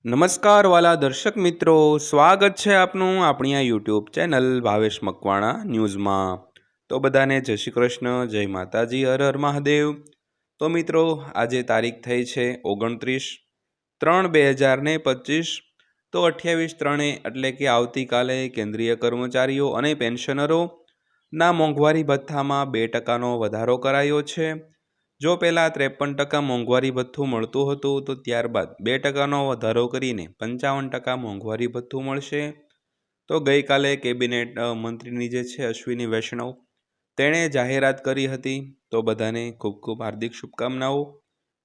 નમસ્કાર વાલા દર્શક મિત્રો, સ્વાગત છે આપનું આપણી આ યુટ્યુબ ચેનલ ભાવેશ મકવાણા ન્યૂઝમાં। તો બધાને જય શ્રી કૃષ્ણ, જય માતાજી, હર હર મહાદેવ। તો મિત્રો, આજે તારીખ થઈ છે 29/3/2025। તો 28/3 એટલે કે આવતીકાલે કેન્દ્રીય કર્મચારીઓ અને પેન્શનરોના મોંઘવારી ભથ્થામાં 2%નો વધારો કરાયો છે। જો પહેલાં 53% મોંઘવારી ભથ્થું મળતું હતું તો ત્યારબાદ 2%નો વધારો કરીને 55% મોંઘવારી ભથ્થું મળશે। તો ગઈકાલે કેબિનેટ મંત્રીની જે છે અશ્વિની વૈષ્ણવ, તેણે જાહેરાત કરી હતી। તો બધાને ખૂબ ખૂબ હાર્દિક શુભકામનાઓ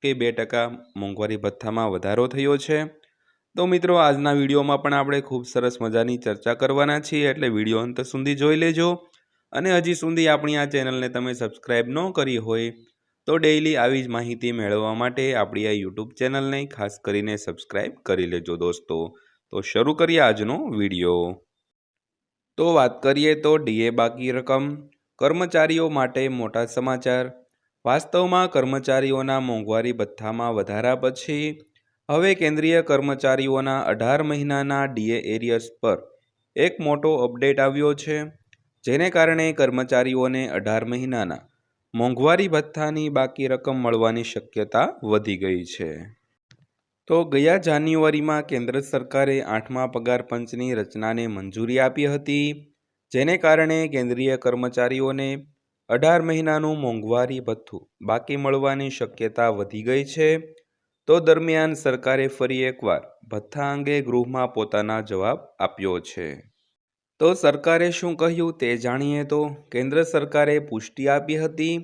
કે 2% મોંઘવારી ભથ્થામાં વધારો થયો છે। તો મિત્રો, આજના વિડીયોમાં પણ આપણે ખૂબ સરસ મજાની ચર્ચા કરવાના છીએ, એટલે વિડીયો અંત સુધી જોઈ લેજો। અને હજી સુધી આપણી આ ચેનલને તમે સબસ્ક્રાઈબ ન કરી હોય તો ડેઈલી આવી જ માહિતી મેળવવા માટે આપણી આ યુટ્યુબ ચેનલને ખાસ કરીને સબસ્ક્રાઈબ કરી લેજો દોસ્તો। તો શરૂ કરીએ આજનો વિડીયો। તો વાત કરીએ તો ડીએ બાકી રકમ, કર્મચારીઓ માટે મોટા સમાચાર। વાસ્તવમાં કર્મચારીઓના મોંઘવારી ભથ્થામાં વધારા પછી હવે કેન્દ્રીય કર્મચારીઓના 18 મહિનાના ડીએ એરિયર્સ પર એક મોટો અપડેટ આવ્યો છે, જેને કારણે કર્મચારીઓને 18 મહિનાના મોંઘવારી ભથ્થાની બાકી રકમ મળવાની શક્યતા વધી ગઈ છે। તો ગયા જાન્યુઆરીમાં કેન્દ્ર સરકારે 8મા પગાર પંચની રચનાને મંજૂરી આપી હતી, જેને કારણે કેન્દ્રીય કર્મચારીઓને 18 મહિનાનું મોંઘવારી ભથ્થું બાકી મળવાની શક્યતા વધી ગઈ છે। તો દરમિયાન સરકારે ફરી એકવાર ભથ્થા અંગે ગૃહમાં પોતાના જવાબ આપ્યો છે। તો સરકારે શું કહ્યું તે જાણીએ। તો કેન્દ્ર સરકારે પુષ્ટિ આપી હતી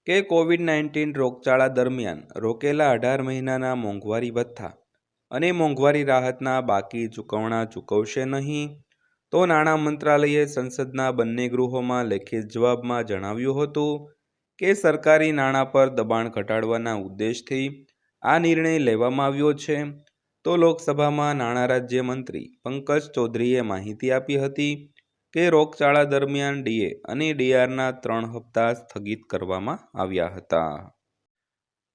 કે કોવિડ-19 રોગચાળા દરમિયાન રોકેલા 18 મહિનાના મોંઘવારી ભથ્થા અને મોંઘવારી રાહતના બાકી ચૂકવણા ચૂકવશે નહીં। તો નાણાં મંત્રાલયે સંસદના બંને ગૃહોમાં લેખિત જવાબમાં જણાવ્યું હતું કે સરકારી નાણાં પર દબાણ ઘટાડવાના ઉદ્દેશથી આ નિર્ણય લેવામાં આવ્યો છે। તો લોકસભામાં નાણાં રાજ્યમંત્રી પંકજ ચૌધરીએ માહિતી આપી હતી કે રોગચાળા દરમિયાન ડીએ અને ડીઆરના 3 હપ્તા સ્થગિત કરવામાં આવ્યા હતા।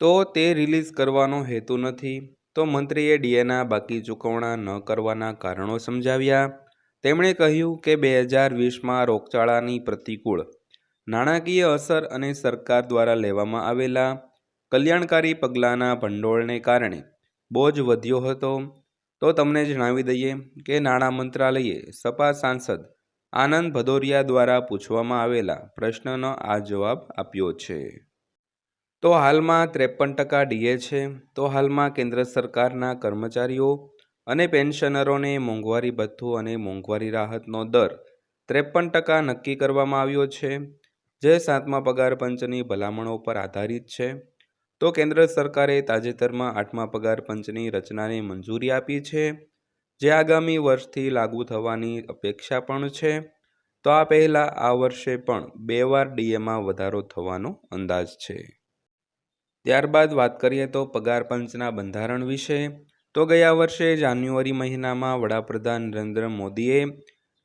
તો તે રિલીઝ કરવાનો હેતુ નથી। તો મંત્રીએ ડીએના બાકી ચૂકવણા ન કરવાના કારણો સમજાવ્યા। તેમણે કહ્યું કે 2020માં રોગચાળાની પ્રતિકૂળ નાણાકીય અસર અને સરકાર દ્વારા લેવામાં આવેલા કલ્યાણકારી પગલાંના ભંડોળને કારણે બોજ વધ્યો હતો। તો તમને જણાવી દઈએ કે નાણાં મંત્રાલયે સપા સાંસદ આનંદ ભદૌરિયા દ્વારા પૂછવામાં આવેલા પ્રશ્નનો આ જવાબ આપ્યો છે। તો હાલમાં 53% ડીએ છે। તો હાલમાં કેન્દ્ર સરકારના કર્મચારીઓ અને પેન્શનરોને મોંઘવારી ભથ્થું અને મોંઘવારી રાહતનો દર 53% નક્કી કરવામાં આવ્યો છે, જે 7મા પગાર પંચની ભલામણો પર આધારિત છે। તો કેન્દ્ર સરકારે તાજેતરમાં 8મા પગાર પંચની રચનાને મંજૂરી આપી છે, જે આગામી વર્ષથી લાગુ થવાની અપેક્ષા પણ છે। તો આ પહેલાં આ વર્ષે પણ 2 વાર ડીએમાં વધારો થવાનો અંદાજ છે। ત્યારબાદ વાત કરીએ તો પગાર પંચના બંધારણ વિશે। તો ગયા વર્ષે જાન્યુઆરી મહિનામાં વડાપ્રધાન નરેન્દ્ર મોદીએ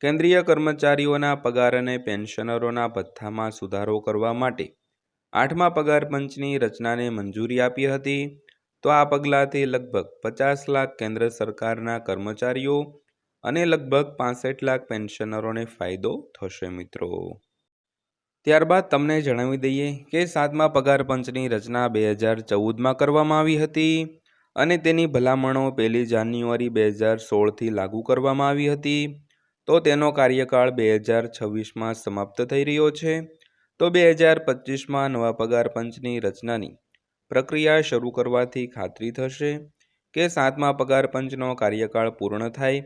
કેન્દ્રીય કર્મચારીઓના પગાર અને પેન્શનરોના ભથ્થામાં સુધારો કરવા માટે 8મા પગાર પંચની રચનાને મંજૂરી આપી હતી। તો આ પગલાંથી લગભગ 50 લાખ કેન્દ્ર સરકારના કર્મચારીઓ અને લગભગ 65 લાખ પેન્શનરોને ફાયદો થશે મિત્રો। ત્યારબાદ તમને જણાવી દઈએ કે 7મા પગાર પંચની રચના 2014માં કરવામાં આવી હતી અને તેની ભલામણો 1 જાન્યુઆરી 2016થી લાગુ કરવામાં આવી હતી। તો તેનો કાર્યકાળ 2026માં સમાપ્ત થઈ રહ્યો છે। તો 2025માં નવા પગાર પંચની રચનાની પ્રક્રિયા શરૂ કરવાથી ખાતરી થશે કે 7મા પગાર પંચનો કાર્યકાળ પૂર્ણ થાય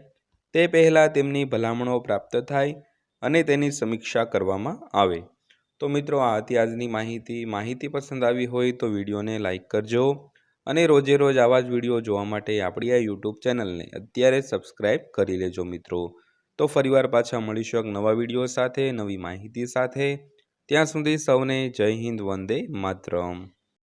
તે પહેલાં તેમની ભલામણો પ્રાપ્ત થાય અને તેની સમીક્ષા કરવામાં આવે। તો મિત્રો, આ હતી આજની માહિતી પસંદ આવી હોય તો વિડીયોને લાઇક કરજો અને રોજે રોજ આવા જ વિડીયો જોવા માટે આપણી આ યુટ્યુબ ચેનલને અત્યારે સબસ્ક્રાઈબ કરી લેજો મિત્રો। તો ફરીવાર પાછા મળીશું એક નવા વિડીયો સાથે, નવી માહિતી સાથે। ત્યાં સુધી સૌને જય હિન્દ, વંદે માતરમ।